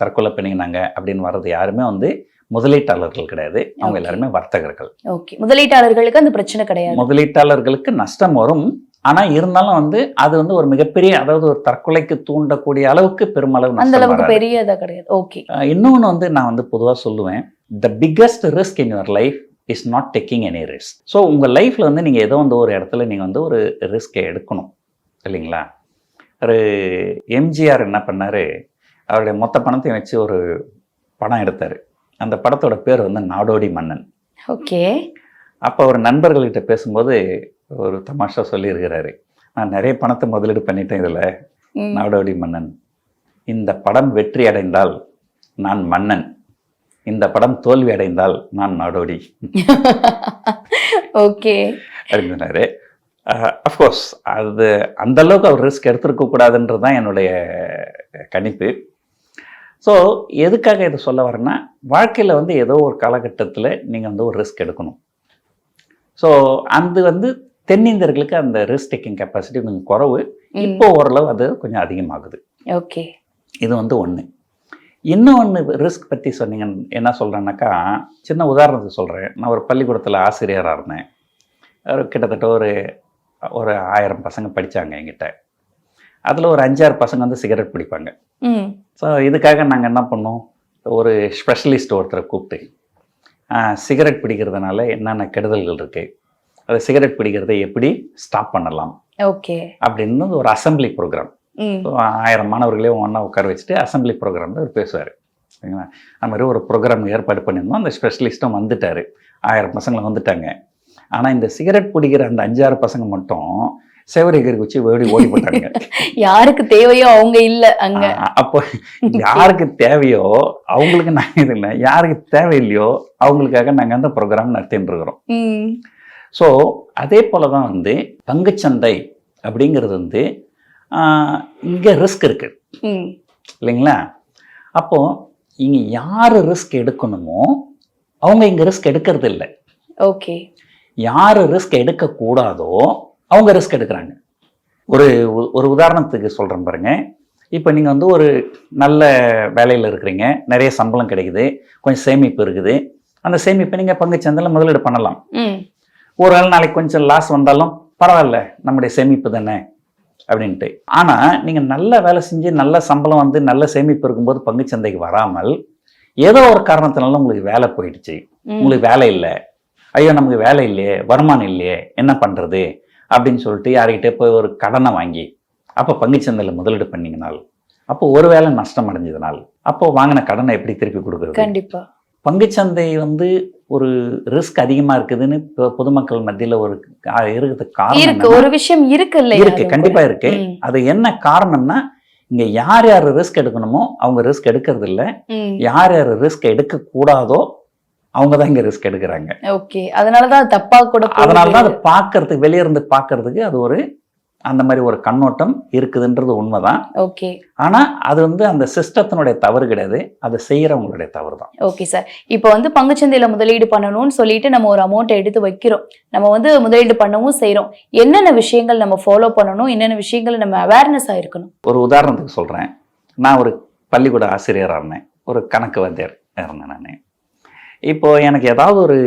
தற்கொலை பண்ணிக்கினாங்க அப்படின்னு வர்றது யாருமே வந்து முதலீட்டாளர்கள் கிடையாது. அவங்க எல்லாருமே வர்த்தகர்கள். ஓகே. முதலீட்டாளர்களுக்கு அந்த பிரச்சனை கிடையாது. முதலீட்டாளர்களுக்கு நஷ்டம் வரும், ஆனால் இருந்தாலும் வந்து அது வந்து ஒரு மிகப்பெரிய, அதாவது ஒரு தற்கொலைக்கு தூண்டக்கூடிய அளவுக்கு பெருமளவு அந்த நஷ்டம் அளவுக்கு வராது. பெரியதா கிடையாது. ஓகே. இன்னொன்று வந்து நான் வந்து பொதுவாக சொல்லுவேன், the biggest risk in your life is not taking any risk. So உங்கள் லைஃப்பில் வந்து நீங்கள் ஏதோ வந்து ஒரு இடத்துல நீங்கள் வந்து ஒரு ரிஸ்கை எடுக்கணும் இல்லைங்களா? ஒரு எம்ஜிஆர் என்ன பண்ணார், அவருடைய மொத்த பணத்தையும் வச்சு ஒரு படம் எடுத்தார். அந்த படத்தோட பேர் வந்து நாடோடி மன்னன். ஓகே. அப்போ அவர் நண்பர்கள்கிட்ட பேசும்போது ஒரு தமாஷா சொல்லியிருக்கிறாரு, நான் நிறைய பணத்தை முதலீடு பண்ணிட்டேன் இதில், நாடோடி மன்னன். இந்த படம் வெற்றி அடைந்தால் நான் மன்னன், இந்த படம் தோல்வி அடைந்தால் நான் நாடோடி ஓகே அப்படின்னு சொன்னாரு. அஃப்கோர்ஸ் அது அந்த அளவுக்கு அவர் ரிஸ்க் எடுத்துருக்க கூடாதுன்றது தான் என்னுடைய கணிப்பு. ஸோ எதுக்காக இதை சொல்ல வரேன்னா, வாழ்க்கையில் வந்து ஏதோ ஒரு காலகட்டத்தில் நீங்கள் வந்து ஒரு ரிஸ்க் எடுக்கணும். ஸோ அது வந்து தென்னிந்தியர்களுக்கு அந்த ரிஸ்க் டேக்கிங் கெப்பாசிட்டி கொஞ்சம் குறைவு. இப்போ ஓரளவு அது கொஞ்சம் அதிகமாகுது. ஓகே. இது வந்து ஒன்று. இன்னொன்று ரிஸ்க் பற்றி சொன்னீங்க, என்ன சொல்கிறேன்னாக்கா, சின்ன உதாரணத்துக்கு சொல்கிறேன். நான் ஒரு பள்ளிக்கூடத்தில் ஆசிரியராக இருந்தேன். கிட்டத்தட்ட ஒரு 1000 பசங்க படித்தாங்க என்கிட்ட. அதில் ஒரு 5-6 பசங்க வந்து சிகரெட் பிடிப்பாங்க. ஸோ இதுக்காக நாங்கள் என்ன பண்ணோம், ஒரு ஸ்பெஷலிஸ்ட் ஒருத்தரை கூப்பிட்டு சிகரெட் பிடிக்கிறதுனால என்னென்ன கெடுதல்கள் இருக்குது, அது சிகரெட் பிடிக்கிறதை எப்படி ஸ்டாப் பண்ணலாம் ஓகே அப்படின்னு ஒரு அசம்பிளி ப்ரோக்ராம். 1000 மாணவர்களையும் ஒன்றா உட்கார வச்சுட்டு அசம்பிளி ப்ரோக்ராமில் அவர் பேசுவார். சரிங்களா? அது மாதிரி ஒரு ப்ரோக்ராம் ஏற்பாடு பண்ணியிருந்தோம். அந்த ஸ்பெஷலிஸ்ட்டும் வந்துட்டார். 1000 பசங்களை வந்துட்டாங்க. ஆனால் இந்த சிகரெட் பிடிக்கிற அந்த 5-6 பசங்க மட்டும் சேவரிகர் வச்சு ஓடி போட்டாங்க. யாருக்கு தேவையோ அவங்க இல்லை அங்க. அப்போ யாருக்கு தேவையோ அவங்களுக்கு நாங்கள் இது இல்லை, யாருக்கு தேவையில்லையோ அவங்களுக்காக நாங்கள் அந்த ப்ரோக்ராம் நடத்திட்டு இருக்கிறோம். ஸோ அதே போல தான் வந்து பங்குச்சந்தை அப்படிங்கிறது வந்து இங்கே ரிஸ்க் இருக்கு இல்லைங்களா? அப்போ இங்கே யார் ரிஸ்க் எடுக்கணுமோ அவங்க இங்கே ரிஸ்க் எடுக்கிறது இல்லை. ஓகே. யார் ரிஸ்க் எடுக்கக்கூடாதோ அவங்க ரிஸ்க் எடுக்கிறாங்க. ஒரு உதாரணத்துக்கு சொல்கிறேன் பாருங்க. இப்போ நீங்கள் வந்து ஒரு நல்ல வேலையில் இருக்கிறீங்க, நிறைய சம்பளம் கிடைக்குது, கொஞ்சம் சேமிப்பு இருக்குது. அந்த சேமிப்பை நீங்கள் பங்குச்சந்தையில் முதலீடு பண்ணலாம். ஒரு வேளை நாளைக்கு கொஞ்சம் லாஸ் வந்தாலும் பரவாயில்ல, நம்முடைய சேமிப்பு தானே அப்படின்ட்டு. ஆனால் நீங்கள் நல்ல வேலை செஞ்சு நல்ல சம்பளம் வந்து நல்ல சேமிப்பு இருக்கும்போது பங்குச்சந்தைக்கு வராமல் ஏதோ ஒரு காரணத்தினால உங்களுக்கு வேலை போயிடுச்சு, உங்களுக்கு வேலை இல்லை, ஐயோ நமக்கு வேலை இல்லையே, வருமானம் இல்லையே, என்ன பண்ணுறது அப்படின்னு சொல்லிட்டு யார்கிட்டே போய் ஒரு கடனை வாங்கி அப்போ பங்குச்சந்தையில் முதலீடு பண்ணிங்கனால், அப்போ ஒரு வேளை நஷ்டம் அடைஞ்சதுனால் அப்போ வாங்கின கடனை எப்படி திருப்பி கொடுக்குறது? கண்டிப்பாக. பங்குச்சந்தை வந்து ஒரு ரிஸ்க் அதிகமாக இருக்குதுன்னு பொதுமக்கள் மத்தியில் ஒரு இருக்கிறதுக்கு காரணம் ஒரு விஷயம் இருக்குல்ல, இருக்கு, கண்டிப்பாக இருக்கு. அது என்ன காரணம்னா, இங்கே யார் யார் ரிஸ்க் எடுக்கணுமோ அவங்க ரிஸ்க் எடுக்கிறது இல்லை, யார் யார் ரிஸ்க் எடுக்கக்கூடாதோ அவங்க தான் இங்கே ரிஸ்க் எடுக்கிறாங்க. ஓகே. அதனாலதான் தப்பா கூட, அதனாலதான் அதை பார்க்கறதுக்கு, வெளியே இருந்து பார்க்கறதுக்கு அது ஒரு அந்த மாதிரி ஒரு கண்ணோட்டம் இருக்குதுன்றது உண்மைதான். ஓகே. ஆனா அது வந்து அந்த சிஸ்டத்தினுடைய தவறு கிடையாது, அதை செய்யறவங்களுடைய தவறு தான். Okay sir. இப்போ வந்து பங்குச்சந்தையில முதலீடு பண்ணணும்னு சொல்லிட்டு நம்ம ஒரு அமௌண்ட் எடுத்து வைக்கிறோம், நம்ம வந்து முதலீடு பண்ணவும் செய்யறோம். என்னென்ன விஷயங்கள் நம்ம ஃபாலோ பண்ணணும், என்னென்ன விஷயங்கள் நம்ம அவேர்னஸ் ஆயிருக்கணும்? ஒரு உதாரணத்துக்கு சொல்றேன். நான் ஒரு பள்ளிக்கூட ஆசிரியராக இருந்தேன், ஒரு கணக்கு வாத்தியார் இருந்தேன் நான். இப்போ எனக்கு ஏதாவது ஒரு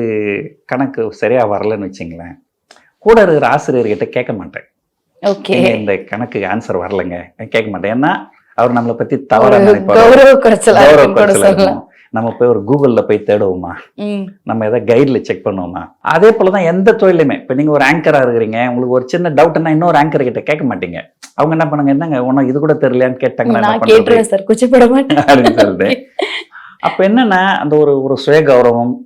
கணக்கு சரியா வரலன்னு வச்சுங்களேன், கூட இருக்கிற ஆசிரியர்கிட்ட கேட்க மாட்டேன். ஓகே. இந்த கணக்கு ஆன்சர் வரலைங்க கேட்க மாட்டேன். ஏன்னா அவர் நம்மளை பத்தி தவறா நினைப்பாரு. நம்ம போய் ஒரு கூகுள்ல போய் தேடுவோமா, நம்ம ஏதாவது கைட்ல செக் பண்ணுவோமா? அதே போலதான் எந்த தொழிலுமே. இப்ப நீங்க ஒரு ஆங்கரா இருக்கிறீங்க, உங்களுக்கு ஒரு சின்ன டவுட்னா இன்னொரு ஆங்கர் கிட்ட கேட்க மாட்டீங்க. அவங்க என்ன பண்ணுங்க, என்னங்க உனக்கு இது கூட தெரியலையான்னு கேட்டாங்க அப்படின்னு சொல்லிட்டு. அப்ப என்னன்னா அந்த ஒரு சுய கௌரவம்,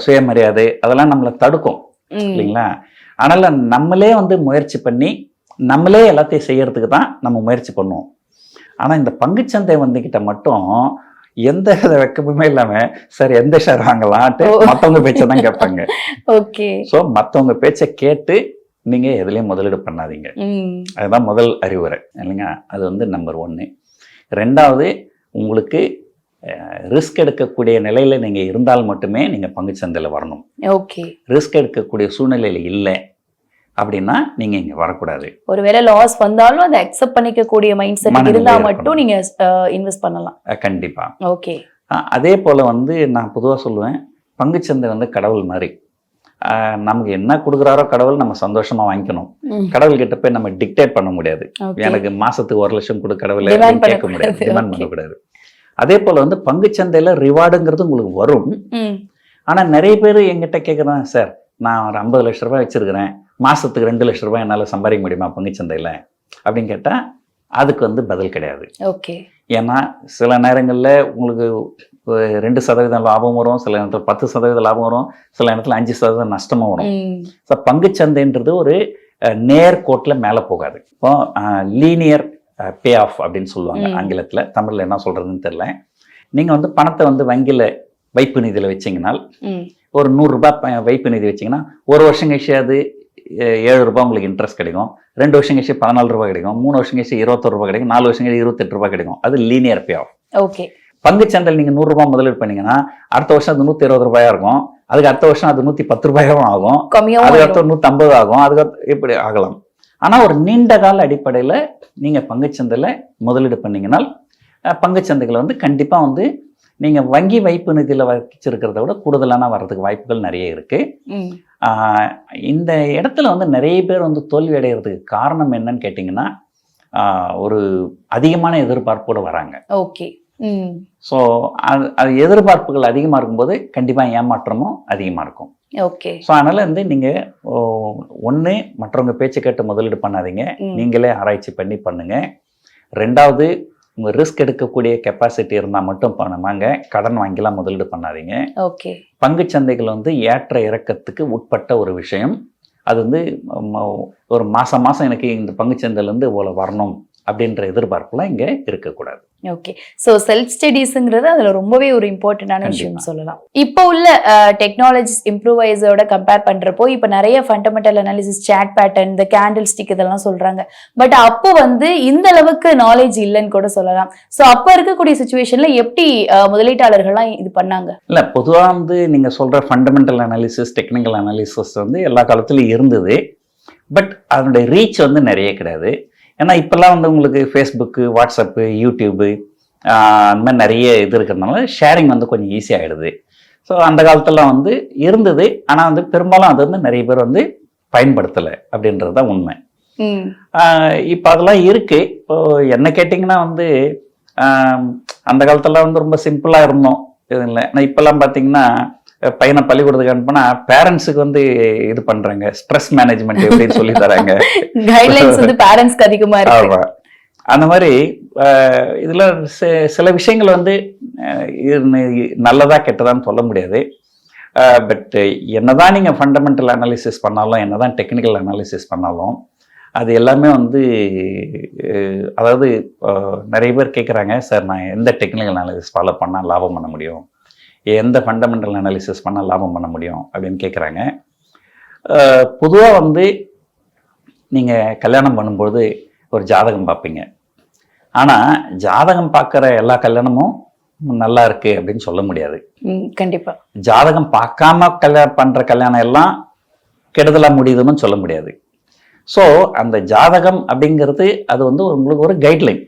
சுயமரியாதை அதெல்லாம் நம்மளை தடுக்கும் இல்லைங்களா? அதனால நம்மளே வந்து முயற்சி பண்ணி நம்மளே எல்லாத்தையும் செய்யறதுக்கு தான் நம்ம முயற்சி பண்ணுவோம். ஆனா இந்த பங்குச்சந்தை வந்துகிட்ட மட்டும் எந்த வெக்கமுமே இல்லாம சார் எந்த ஷேர் வாங்கலாம்ட்டு மத்தவங்க பேச்சை தான் கேட்பாங்க. ஓகே. ஸோ மத்தவங்க பேச்சை கேட்டு நீங்க எதுலயும் முதலீடு பண்ணாதீங்க. அதுதான் முதல் அறிவுரை இல்லைங்க. அது வந்து நம்பர் 1. 2வது, உங்களுக்கு ரிஸ்க் எடுக்கக்கூடிய நிலையில நீங்க இருந்தால் மட்டுமே நீங்க பங்குச்சந்தையில வரணும். ஓகே. ரிஸ்க் எடுக்கக்கூடிய சூழ்நிலையில இல்லை அப்படின்னா நீங்க இங்க வரக்கூடாது. ஒருவேளை லாஸ் வந்தாலும் அதை அக்செப்ட் பண்ணிக்க கூடிய மைண்ட் செட் இருந்தா மட்டும் நீங்க இன்வெஸ்ட் பண்ணலாம். கண்டிப்பா. ஓகே. அதே போல வந்து நான் பொதுவா சொல்லுவேன், பங்குச்சந்தை வந்து கடவுள் மாதிரி. நமக்கு என்ன கொடுக்குறாரோ கடவுள் நம்ம சந்தோஷமா வாங்கிக்கணும். கடவுள் கிட்ட போய் நம்ம டிக்டேட் பண்ண முடியாது. எனக்கு மாசத்துக்கு 1 லட்சம் கொடு கடவுளை கேட்க முடியாது, டிமாண்ட் பண்ணக்கூடாது. அதே போல வந்து பங்குச்சந்தையில ரிவார்டுங்கிறது உங்களுக்கு வரும். ஆனா நிறைய பேர் எங்கிட்ட கேட்குறாங்க, சார் நான் ஒரு 50 லட்ச ரூபாய் வச்சிருக்கிறேன், மாசத்துக்கு 2 லட்ச ரூபாய் என்னால சம்பாதிக்க முடியுமா பங்குச்சந்தையில அப்படின்னு கேட்டா அதுக்கு வந்து பதில் கிடையாது. ஓகே. ஏன்னா சில நேரங்கள்ல உங்களுக்கு 2% லாபம் வரும், சில நேரத்தில் 10% லாபம் வரும், சில நேரத்தில் 5% நஷ்டமும் வரும். ஸோ பங்குச்சந்தைன்றது ஒரு நேர்கோட்டில் மேலே போகாது. இப்போ லீனியர் பே ஆஃப் அப்படின்னு சொல்லுவாங்க ஆங்கிலத்தில். தமிழில் என்ன சொல்றதுன்னு தெரியல. நீங்கள் வந்து பணத்தை வந்து வங்கியில் வைப்பு நிதியில் வச்சிங்கன்னா, ஒரு 100 ரூபாய் வைப்பு நிதி வச்சிங்கன்னா 1 வருஷம் கழிச்சு அது 7 ரூபாய் உங்களுக்கு இன்ட்ரெஸ்ட் கிடைக்கும், 2 வருஷம் கழிச்சு 14 ரூபாய் கிடைக்கும், 3 வருஷம் கழிச்சு 21 ரூபாய் கிடைக்கும், 4 வருஷம் கழிச்சு 28 ரூபாய் கிடைக்கும். அது லீனியர் பே ஆஃப். ஓகே. பங்குச்சந்தையில் நீங்கள் 100 ரூபாய் முதலீடு பண்ணீங்கன்னா அடுத்த வருஷம் அது 120 ரூபாயா இருக்கும், அதுக்கு அடுத்த வருஷம் அது 110 ரூபாயும் ஆகும், அதுக்கு அடுத்த 150 ஆகும், அதுக்கு இப்படி ஆகலாம். ஆனால் ஒரு நீண்ட கால அடிப்படையில் நீங்கள் பங்குச்சந்தையில் முதலீடு பண்ணீங்கன்னா பங்குச்சந்தைகள் வந்து கண்டிப்பாக வந்து நீங்கள் வங்கி வைப்பு நிதியில் வச்சிருக்கிறத விட கூடுதலான வர்றதுக்கு வாய்ப்புகள் நிறைய இருக்கு. இந்த இடத்துல வந்து நிறைய பேர் வந்து தோல்வி அடைகிறதுக்கு காரணம் என்னன்னு கேட்டிங்கன்னா ஒரு அதிகமான எதிர்பார்ப்போடு வராங்க. ஓகே. ஸோ அது எதிர்பார்ப்புகள் அதிகமாக இருக்கும்போது கண்டிப்பாக ஏமாற்றமும் அதிகமாக இருக்கும். ஓகே. ஸோ அதனால் வந்து நீங்கள் ஒன்று மற்றவங்க பேச்சு கேட்டு முதலீடு பண்ணாதீங்க, நீங்களே ஆராய்ச்சி பண்ணி பண்ணுங்க. 2வது உங்கள் ரிஸ்க் எடுக்கக்கூடிய கெப்பாசிட்டி இருந்தால் மட்டும் பண்ணுவாங்க, கடன் வாங்கிலாம் முதலீடு பண்ணாதீங்க. ஓகே. பங்குச்சந்தைகள் வந்து ஏற்ற இறக்கத்துக்கு உட்பட்ட ஒரு விஷயம். அது வந்து ஒரு மாதம் எனக்கு இந்த பங்குச்சந்தையிலேருந்து இவ்வளோ வரணும் அப்படின்ற எதிர்பார்ப்புலாம் இங்கே இருக்கக்கூடாது. ஓகே. ஸோ செல்ஃப் ஸ்டடீஸுங்கிறது அதில் ரொம்பவே ஒரு இம்பார்ட்டண்டான விஷயம் சொல்லலாம். இப்போ உள்ள டெக்னாலஜிஸ் இம்ப்ரூவைஸோட கம்பேர் பண்ணுறப்போ இப்போ நிறைய ஃபண்டமெண்டல் அனாலிசிஸ், சேட் பேட்டர்ன், இந்த கேண்டில் ஸ்டிக் இதெல்லாம் சொல்கிறாங்க. பட் அப்போ வந்து இந்த அளவுக்கு நாலேஜ் இல்லைன்னு கூட சொல்லலாம். ஸோ அப்போ இருக்கக்கூடிய சுச்சுவேஷனில் எப்படி முதலீட்டாளர்கள்லாம் இது பண்ணாங்க? இல்லை, பொதுவாக வந்து நீங்கள் சொல்கிற ஃபண்டமெண்டல் அனாலிசிஸ், டெக்னிக்கல் அனாலிசிஸ் வந்து எல்லா காலத்துலையும் இருந்தது. பட் அதனுடைய ரீச் வந்து நிறைய கிடையாது. ஏன்னா இப்போல்லாம் வந்து உங்களுக்கு ஃபேஸ்புக்கு, வாட்ஸ்அப்பு, யூடியூபு அந்த மாதிரி நிறைய இது இருக்கிறதுனால ஷேரிங் வந்து கொஞ்சம் ஈஸியாகிடுது. ஸோ அந்த காலத்தில் வந்து இருந்தது, ஆனால் வந்து பெரும்பாலும் அது வந்து நிறைய பேர் வந்து பயன்படுத்தலை அப்படின்றது தான் உண்மை. இப்போ அதெல்லாம் இருக்குது. இப்போ என்ன கேட்டிங்கன்னா வந்து அந்த காலத்தில் வந்து ரொம்ப சிம்பிளாக இருந்தோம், இது இல்லை. ஆனால் இப்போல்லாம் பார்த்தீங்கன்னா பையனை பள்ளிக்கூடத்துக்கு அனுப்புனா பேரண்ட்ஸுக்கு வந்து இது பண்றாங்க, ஸ்ட்ரெஸ் மேனேஜ்மெண்ட் எப்படின்னு சொல்லி தராங்க. கைட்லைன்ஸ் வந்து பேரண்ட்ஸ்க்கு அதிகமா இருக்கு. அந்த மாதிரி இதுல சில விஷயங்கள் வந்து நல்லதா கெட்டதான்னு சொல்ல முடியாது. பட் என்னதான் நீங்க ஃபண்டமெண்டல் அனாலிசிஸ் பண்ணாலும், என்னதான் டெக்னிக்கல் அனாலிசிஸ் பண்ணாலும், அது எல்லாமே வந்து அதாவது நிறைய பேர் கேட்குறாங்க, சார் நான் எந்த டெக்னிக்கல் அனாலிசிஸ் ஃபாலோ பண்ணால் லாபம் பண்ண முடியும், எந்த ஃபண்டமெண்டல் அனாலிசிஸ் பண்ணால் லாபம் பண்ண முடியும் அப்படின்னு கேட்குறாங்க. பொதுவாக வந்து நீங்கள் கல்யாணம் பண்ணும்போது ஒரு ஜாதகம் பார்ப்பீங்க. ஆனால் ஜாதகம் பார்க்குற எல்லா கல்யாணமும் நல்லா இருக்கு அப்படின்னு சொல்ல முடியாது. கண்டிப்பாக ஜாதகம் பார்க்காம பண்ணுற கல்யாணம் எல்லாம் கெடுதலாக முடியுதுன்னு சொல்ல முடியாது. ஸோ அந்த ஜாதகம் அப்படிங்கிறது அது வந்து உங்களுக்கு ஒரு கைட்லைன்.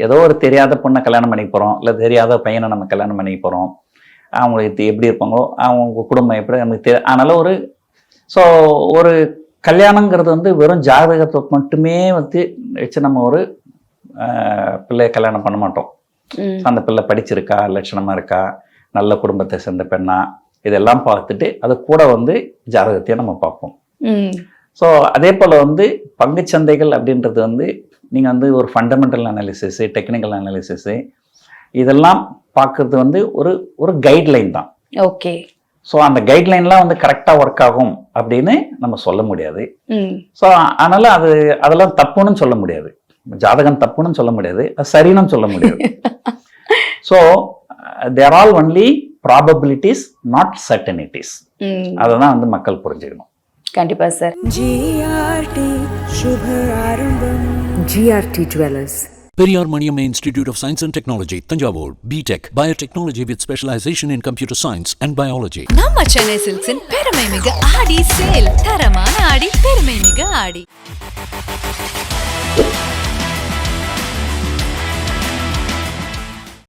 ஏதோ ஒரு தெரியாத பொண்ணை கல்யாணம் பண்ணி போகிறோம், இல்லை தெரியாத பையனை நம்ம கல்யாணம் பண்ணி போகிறோம், அவங்களுக்கு எப்படி இருப்பாங்களோ, அவங்க குடும்பம் எப்படி நமக்கு தெரியும். அதனால ஒரு கல்யாணங்கிறது வந்து வெறும் ஜாதகத்தை மட்டுமே வந்து வச்சு நம்ம ஒரு பிள்ளைய கல்யாணம் பண்ண மாட்டோம். அந்த பிள்ளை படிச்சிருக்கா, லட்சணமா இருக்கா, நல்ல குடும்பத்தை சேர்ந்த பெண்ணா, இதெல்லாம் பார்த்துட்டு அது கூட வந்து ஜாதகத்தையும் நம்ம பார்ப்போம். ஸோ அதே போல் வந்து பங்குச்சந்தைகள் அப்படின்றது வந்து நீங்கள் வந்து ஒரு ஃபண்டமெண்டல் அனாலிசிஸு, டெக்னிக்கல் அனாலிசிஸு இதெல்லாம் பார்க்கறது வந்து ஒரு கைட்லைன் தான். ஓகே. ஸோ அந்த கைட்லைன்லாம் வந்து கரெக்டாக ஒர்க் ஆகும் அப்படின்னு நம்ம சொல்ல முடியாது. ஸோ அதனால அதெல்லாம் தப்புன்னு சொல்ல முடியாது, ஜாதகம் தப்புன்னு சொல்ல முடியாது, அது சரின்னு சொல்ல முடியாது. So they're all only probabilities, not certainties. அதை தான் வந்து மக்கள் புரிஞ்சுக்கணும். கண்டிப்பா sir. GRT Jewelers, Periyar Maniamma Institute of Science and Technology, Thanjavur, B.Tech, Biotechnology with specialization in computer science and biology. நம்ம சென்னை சில்க்ஸின் பெருமை மிக ஆடி சேல், தரமான ஆடி, பெருமை மிக ஆடி.